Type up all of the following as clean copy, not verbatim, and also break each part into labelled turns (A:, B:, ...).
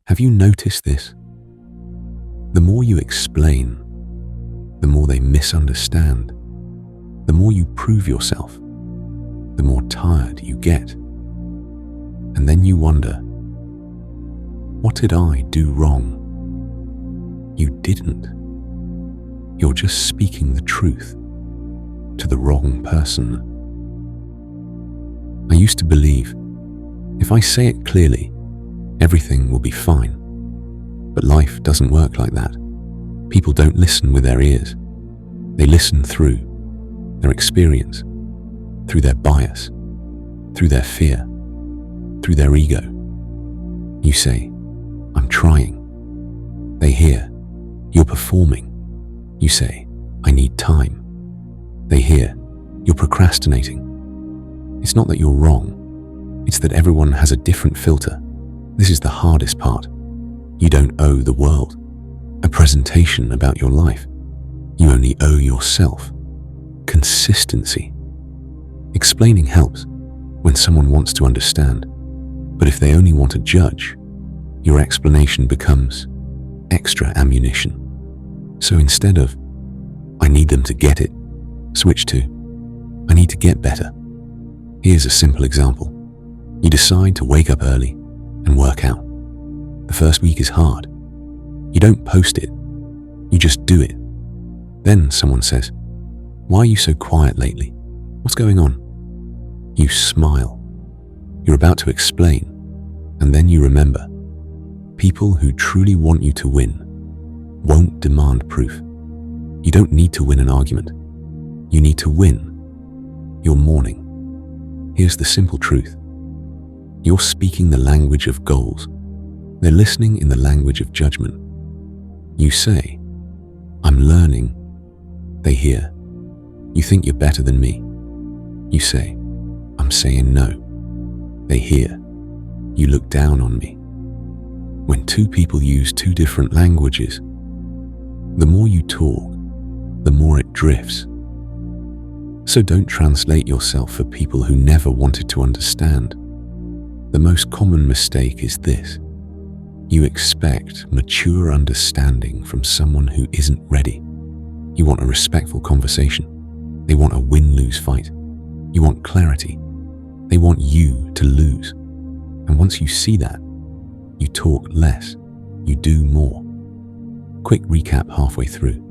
A: Have you noticed this? The more you explain, the more they misunderstand. The more you prove yourself, the more tired you get. And then you wonder, what did I do wrong? You didn't. You're just speaking the truth to the wrong person. I used to believe, if I say it clearly, everything will be fine. But life doesn't work like that. People don't listen with their ears. They listen through their experience, through their bias, through their fear, through their ego. You say, I'm trying. They hear, you're performing. You say, I need time. They hear, you're procrastinating. It's not that you're wrong. It's that everyone has a different filter. This is the hardest part. You don't owe the world a presentation about your life. You only owe yourself consistency. Explaining helps when someone wants to understand, but if they only want to judge, your explanation becomes extra ammunition. So instead of, I need them to get it, switch to, I need to get better. Here's a simple example. You decide to wake up early and work out. The first week is hard. You don't post it, you just do it. Then someone says, why are you so quiet lately? What's going on? You smile. You're about to explain, and then you remember, people who truly want you to win won't demand proof. You don't need to win an argument. You need to win your morning. Here's the simple truth. You're speaking the language of goals. They're listening in the language of judgment. You say, I'm learning. They hear, you think you're better than me. You say, I'm saying no. They hear, you look down on me. When two people use two different languages, the more you talk, the more it drifts. So don't translate yourself for people who never wanted to understand. The most common mistake is this. You expect mature understanding from someone who isn't ready. You want a respectful conversation. They want a win-lose fight. You want clarity. They want you to lose. And once you see that, you talk less, you do more. Quick recap halfway through.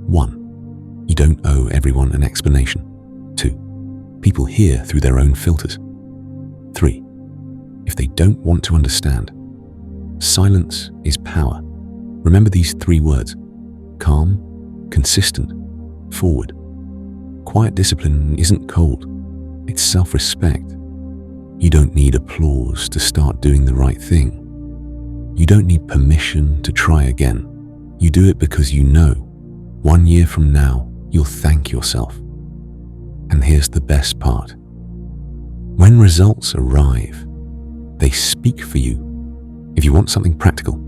A: 1. You don't owe everyone an explanation. 2. People hear through their own filters. 3. If they don't want to understand, silence is power. Remember these 3 words: calm, consistent, forward. Quiet discipline isn't cold, it's self-respect. You don't need applause to start doing the right thing. You don't need permission to try again. You do it because you know 1 year from now you'll thank yourself. And here's the best part. When results arrive, they speak for you. If you want something practical,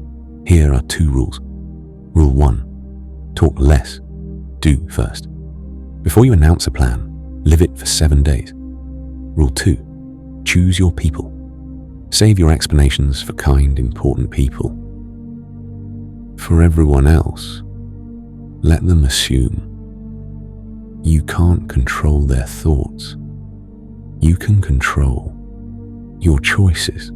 A: here are 2 rules. Rule 1, talk less, do first. Before you announce a plan, live it for 7 days. Rule 2, choose your people. Save your explanations for kind, important people. For everyone else, let them assume. You can't control their thoughts. You can control your choices.